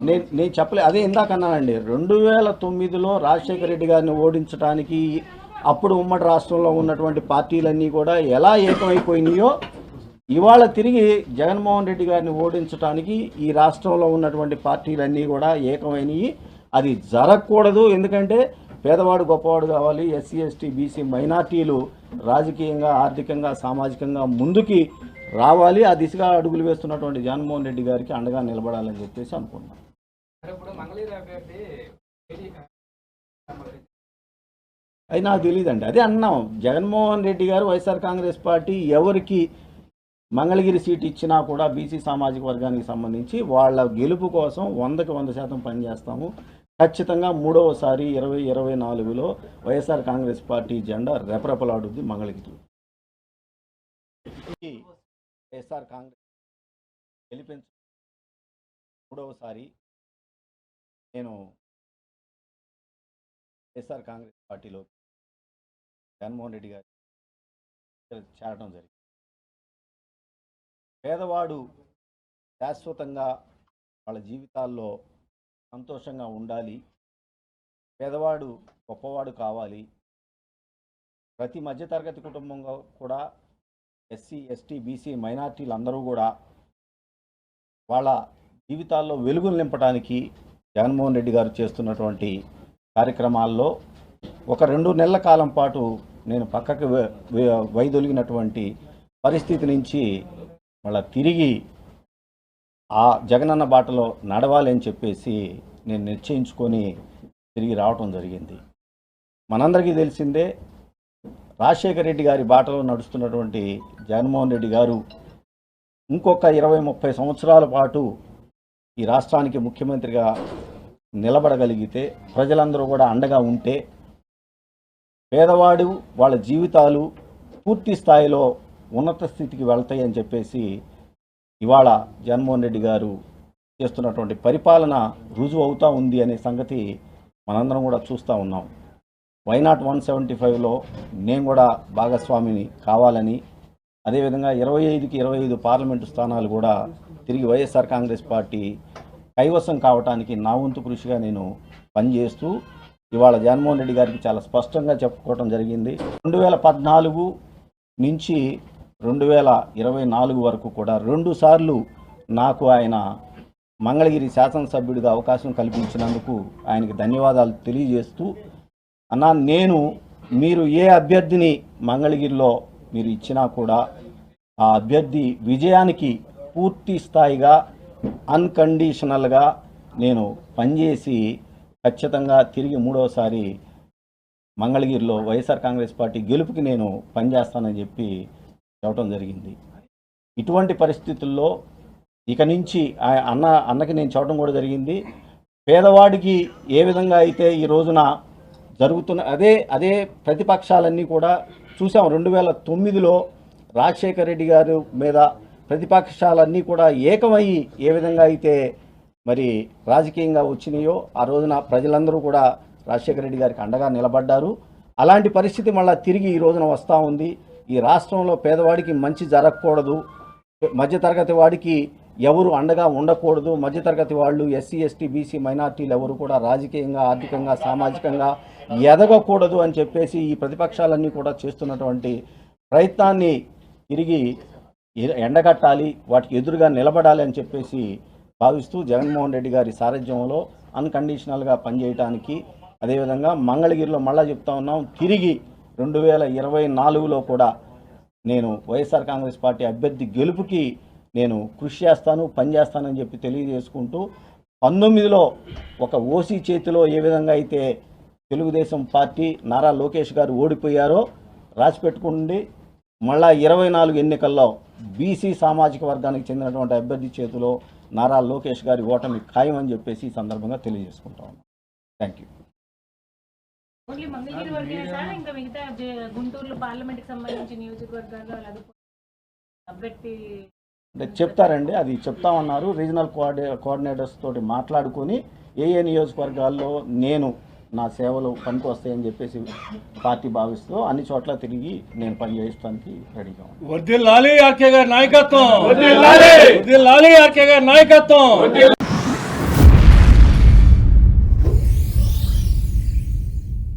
నేను చెప్పలే, అదే ఇందాకన్నానండి. 2009లో రాజశేఖర రెడ్డి గారిని ఓడించడానికి అప్పుడు ఉమ్మడి రాష్ట్రంలో ఉన్నటువంటి పార్టీలన్నీ కూడా ఎలా ఏకమైపోయినాయో ఇవాళ తిరిగి జగన్మోహన్ రెడ్డి గారిని ఓడించడానికి ఈ రాష్ట్రంలో ఉన్నటువంటి పార్టీలన్నీ కూడా ఏకమైనవి. అది జరగకూడదు. ఎందుకంటే పేదవాడు గొప్పవాడు కావాలి, ఎస్సీ ఎస్టీ బీసీ మైనార్టీలు రాజకీయంగా ఆర్థికంగా సామాజికంగా ముందుకి రావాలి. ఆ దిశగా అడుగులు వేస్తున్నటువంటి జగన్మోహన్ రెడ్డి గారికి అండగా నిలబడాలని చెప్పేసి అనుకున్నాను. అది నాకు తెలియదండి. అదే అన్నాం, జగన్మోహన్ రెడ్డి గారు వైఎస్ఆర్ కాంగ్రెస్ పార్టీ ఎవరికి మంగళగిరి సీట్ ఇచ్చినా కూడా బీసీ సామాజిక వర్గానికి సంబంధించి వాళ్ళ గెలుపు కోసం 100కి 100% పనిచేస్తాము. ఖచ్చితంగా మూడవసారి 2024లో వైఎస్ఆర్ కాంగ్రెస్ పార్టీ జెండా రెపరెపలాడుద్ది మంగళగిరి. వైఎస్ఆర్ కాంగ్రెస్ గెలిపించ మూడవసారి నేను వైఎస్ఆర్ కాంగ్రెస్ పార్టీలో జగన్మోహన్ రెడ్డి గారు చేరడం జరిగింది. పేదవాడు శాశ్వతంగా వాళ్ళ జీవితాల్లో సంతోషంగా ఉండాలి, పేదవాడు గొప్పవాడు కావాలి. ప్రతి మధ్యతరగతి కుటుంబంలో కూడా ఎస్సీ ఎస్టీ బీసీ మైనార్టీలు అందరూ కూడా వాళ్ళ జీవితాల్లో వెలుగులు నింపడానికి జగన్మోహన్ రెడ్డి గారు చేస్తున్నటువంటి కార్యక్రమాల్లో ఒక 2 నెలల కాలం పాటు నేను పక్కకు వైదొలిగినటువంటి పరిస్థితి నుంచి మళ్ళీ తిరిగి ఆ జగనన్న బాటలో నడవాలి అని చెప్పేసి నేను నిశ్చయించుకొని తిరిగి రావటం జరిగింది. మనందరికీ తెలిసిందే, రాజశేఖర రెడ్డి గారి బాటలో నడుస్తున్నటువంటి జగన్మోహన్ రెడ్డి గారు ఇంకొక 20-30 సంవత్సరాల పాటు ఈ రాష్ట్రానికి ముఖ్యమంత్రిగా నిలబడగలిగితే, ప్రజలందరూ కూడా అండగా ఉంటే పేదవాడు వాళ్ళ జీవితాలు పూర్తి స్థాయిలో ఉన్నత స్థితికి వెళ్తాయి అని చెప్పేసి ఇవాళ జగన్మోహన్ రెడ్డి గారు చేస్తున్నటువంటి పరిపాలన రుజువు అవుతూ ఉంది అనే సంగతి మనందరం కూడా చూస్తూ ఉన్నాం. వైనాట్ 175లో నేను కూడా భాగస్వామిని కావాలని, అదేవిధంగా 25కి 25 పార్లమెంటు స్థానాలు కూడా తిరిగి వైఎస్ఆర్ కాంగ్రెస్ పార్టీ కైవసం కావటానికి నా వంతు కృషిగా నేను పనిచేస్తూ ఇవాళ జగన్మోహన్ రెడ్డి గారికి చాలా స్పష్టంగా చెప్పుకోవడం జరిగింది. 2014 నుంచి 2024 వరకు కూడా 2 సార్లు నాకు ఆయన మంగళగిరి శాసనసభ్యుడిగా అవకాశం కల్పించినందుకు ఆయనకి ధన్యవాదాలు తెలియజేస్తూ, అన్నా నేను మీరు ఏ అభ్యర్థిని మంగళగిరిలో మీరు ఇచ్చినా కూడా ఆ అభ్యర్థి విజయానికి పూర్తి స్థాయిగా అన్కండిషనల్గా నేను పనిచేసి ఖచ్చితంగా తిరిగి మూడవసారి మంగళగిరిలో వైఎస్ఆర్ కాంగ్రెస్ పార్టీ గెలుపుకి నేను పనిచేస్తానని చెప్పి చెప్పడం జరిగింది. ఇటువంటి పరిస్థితుల్లో ఇక నుంచి అన్నకి నేను చెప్పడం కూడా జరిగింది, పేదవాడికి ఏ విధంగా అయితే ఈ రోజున జరుగుతున్న అదే ప్రతిపక్షాలన్నీ కూడా చూసాం. 2009లో రాజశేఖర రెడ్డి గారి మీద ప్రతిపక్షాలన్నీ కూడా ఏకమయ్యి ఏ విధంగా అయితే మరి రాజకీయంగా వచ్చినాయో ఆ రోజున ప్రజలందరూ కూడా రాజశేఖర రెడ్డి గారికి అండగా నిలబడ్డారు. అలాంటి పరిస్థితి మళ్ళీ తిరిగి ఈ రోజున వస్తూ ఉంది. ఈ రాష్ట్రంలో పేదవాడికి మంచి జరగకూడదు, మధ్యతరగతి వాడికి ఎవరు అండగా ఉండకూడదు, మధ్యతరగతి వాళ్ళు ఎస్సీ ఎస్టీ బీసీ మైనార్టీలు ఎవరు కూడా రాజకీయంగా ఆర్థికంగా సామాజికంగా ఎదగకూడదు అని చెప్పేసి ఈ ప్రతిపక్షాలన్నీ కూడా చేస్తున్నటువంటి ప్రయత్నాన్ని తిరిగి ఎండగట్టాలి, వాటికి ఎదురుగా నిలబడాలి అని చెప్పేసి భావిస్తూ జగన్మోహన్ రెడ్డి గారి సారథ్యంలో అన్కండిషనల్గా పనిచేయడానికి, అదేవిధంగా మంగళగిరిలో మళ్ళా చెప్తా ఉన్నాం, తిరిగి 2024లో కూడా నేను వైఎస్ఆర్ కాంగ్రెస్ పార్టీ అభ్యర్థి గెలుపుకి నేను కృషి చేస్తాను, పనిచేస్తానని చెప్పి తెలియజేసుకుంటూ, 19లో ఒక ఓసీ చేతిలో ఏ విధంగా అయితే తెలుగుదేశం పార్టీ నారా లోకేష్ గారు ఓడిపోయారో రాసిపెట్టుకుండి, మళ్ళా 24 ఎన్నికల్లో బీసీ సామాజిక వర్గానికి చెందినటువంటి అభ్యర్థి చేతిలో నారా లోకేష్ గారి ఓటమి ఖాయం అని చెప్పేసి ఈ సందర్భంగా తెలియజేసుకుంటా ఉన్నాం. Thank you. అంటే చెప్తారండి, అది చెప్తామన్నారు. రీజనల్ కోఆర్డినేటర్స్ తోటి మాట్లాడుకొని ఏ నియోజకవర్గాల్లో నేను నా సేవలు పనికి వస్తాయని చెప్పేసి పార్టీ భావిస్తూ అన్ని చోట్ల తిరిగి నేను పనిచేయడానికి రెడీగా ఉన్నాను. వర్ధిల్లాలి ఆర్కే గారి నాయకత్వం.